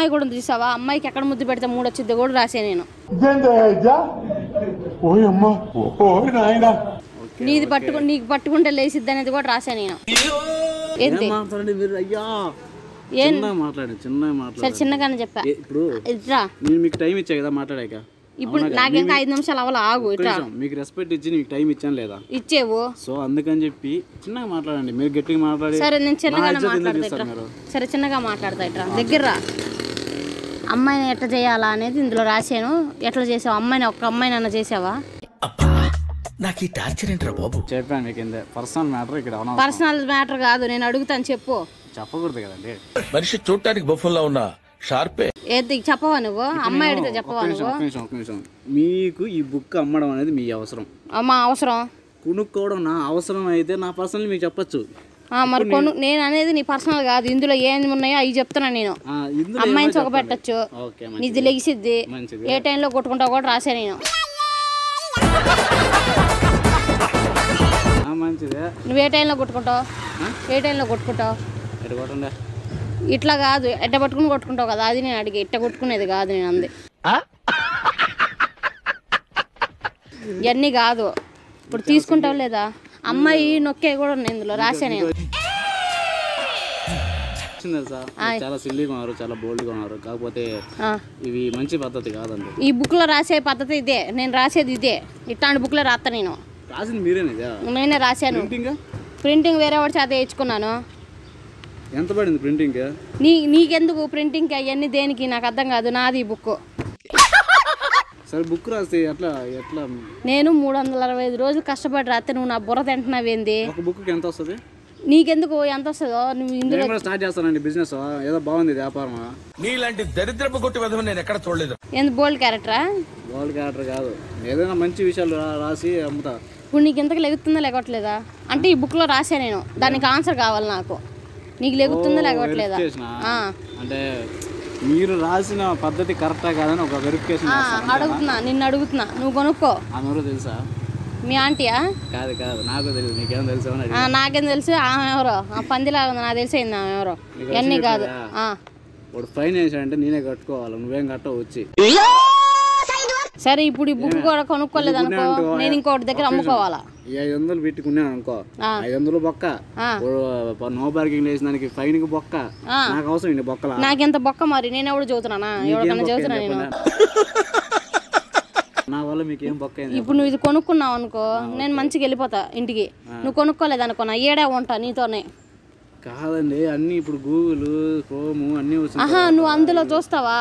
అమ్మాయి కూడా చూసావా, అమ్మాయికి ఎక్కడ ముద్దు పెడితే మూడు వచ్చింది కూడా రాసే నేను. నీది నీకు పట్టుకుంటే లేసిద్ది అనేది కూడా రాసా నేను. ఏంటి సరే చిన్నగానే చెప్పా. ఇట్రా మీకు టైం ఇచ్చా కదా మాట్లాడాక. ఇప్పుడు నాకు ఇంకా 5 నిమిషాలు అవ్వాలి, ఆగు. ఇట్లా మీకు రెస్పెక్ట్ ఇచ్చి మీకు టైం ఇచ్చాను లేదా? ఇచ్చేవు. సో అందుకని చెప్పి చిన్నగా మాట్లాడండి. మీరు గట్టిగా మాట్లాడి. సరే నేను చిన్నగానే మాట్లాడతా. సరే చిన్నగా మాట్లాడతా. ఇట్రా దగ్గర అమ్మాయిని ఎట్లా చేయాలా అనేది ఇందులో రాశాను. ఎట్లా చేసావు అమ్మాయిని? ఒక్క అమ్మాయిని అన్న చేసావా? నాకు ఈ టార్చర్ ఏంట్రా బాబు? చెప్పాను మీకు. పర్సనల్ మ్యాటర్ ఇక్కడ. పర్సనల్ మ్యాటర్ కాదు, నేను అడుగుతాను చెప్పు. చెప్పకూడదు కదండి. మనిషి చూడటానికి బఫుల్లా ఉన్నా షార్పే. ఏది చెప్పవా నువ్వు? అమ్మాయి అడిగితే చెప్పవా నువ్వు? మీకు ఈ బుక్ అమ్మడం అనేది మీ అవసరం. మా అవసరం. కొనుక్కోవడం నా అవసరం అయితే నా పర్సనల్ మీకు చెప్పచ్చు. మరి నేను అనేది నీ పర్సనల్ కాదు. ఇందులో ఏమి ఉన్నాయో అవి చెప్తున్నా నేను. అమ్మాయిని చొక్కబెట్టచ్చు, నిధి లెగిసిద్ది, ఏ టైంలో కొట్టుకుంటావు కూడా రాసా నేను. మంచిదే. నువ్వు ఏ టైంలో కొట్టుకుంటావు? ఏ టైంలో కొట్టుకుంటావు? ఇట్లా కాదు, ఎట్ట పట్టుకుని కొట్టుకుంటావు కదా, అది నేను అడిగి. ఇట్ట కొట్టుకునేది కాదు నేను అంది. ఇవన్నీ కాదు. ఇప్పుడు తీసుకుంటావు లేదా? అమ్మాయి నొక్కే కూడా ఉంది ఇందులో రాసా నేను. చాలా సిల్లీగా ఉన్నారు, చాలా బోల్డ్గా ఉన్నారు. కాకపోతే ఇవి మంచి పద్ధతి కాదండి. ఈ బుక్ లో రాసే పద్ధతి ఇదే, నేను రాసేది ఇదే. ఇట్లాంటి బుక్ లో రాస్తా నేను. రాసింది మీరేనా? నేనే రాశాను. ప్రింటింగ్ వేరే వాడి చేత వేయించుకున్నాను. ఎంత పడింది ప్రింటింగ్? నీకెందుకు ప్రింటింగ్ అవన్నీ దేనికి? నాకు అర్థం కాదు. నాది ఈ బుక్. సరే బుక్ రాస్తే ఎట్లా ఎట్లా? నేను 365 రోజులు కష్టపడి రాస్తే నువ్వు నా బుర్ర తింటున్నావేంది? ఒక బుక్ ఎంత వస్తుంది? నీకెందుకు ఎంత వస్తుందో? నువ్వు ఇందులో స్టార్ట్ చేస్తానండి బిజినెస్. ఏదో బాగుంది వ్యాపారం. నీలాంటి దరిద్రపు కొట్టి విధం నేను ఎక్కడ చూడలేదు. ఎందుకు బోల్డ్ క్యారెక్టరా? బోల్డ్ క్యారెక్టర్ కాదు, ఏదైనా మంచి విషయాలు రాసి అమ్ముతా. ఇప్పుడు నీకు ఎంతకు లెగుతుందా లేకట్లేదా? అంటే ఈ బుక్ లో రాసా నేను, దానికి ఆన్సర్ కావాలి నాకు. నీకు లెగుతుందా లేకట్లేదా? అంటే మీరు రాసిన పద్ధతి కరెక్టా కాదని ఒక వెరిఫికేషన్ అడుగుతున్నా, నిన్ను అడుగుతున్నా. నువ్వు కొనుక్కో. ఆమె తెలుసా? మీ ఆంటీయా? కాదు కాదు, నాకు తెలియదు. నీకేం తెలుసా? నాకేం తెలుసు? ఆమె ఎవరో పందిలాగా ఉంది, నాకు తెలిసింది ఆమె ఎవరో. ఇవన్నీ కాదు. ఇప్పుడు ఫైన్ వేసాడంటే నేనే కట్టుకోవాలి, నువ్వేం కట్టవు వచ్చి. సరే ఇప్పుడు ఈ బుక్ కూడా కొనుక్కోలేదు అనుకో, నేను ఇంకోటి దగ్గర అమ్ముకోవాలా? 500 పెట్టుకున్నాను అనుకో, 500 బొక్క. నో పార్కింగ్ వేసిన దానికి ఫైన్ కి బొక్క. నాకు అవసరం ఇంటి బొక్కల. నాకెంత బొక్క మరి? నేను ఎవడు చదువుతున్నా? ఎవరికన్నా చదువుతున్నా నేను? నా వల్ల మీకు ఏం బొక్క? ఇప్పుడు నువ్వు ఇది కొనుక్కున్నావు అనుకో, నేను మంచిగా వెళ్ళిపోతా ఇంటికి. నువ్వు కొనుక్కోలేదు అనుకో, నా ఏడా ఉంటా నీతోనే. కాదండి, అన్ని ఇప్పుడు గూగుల్ క్రోమ్ అన్ని. నువ్వు అందులో చూస్తావా?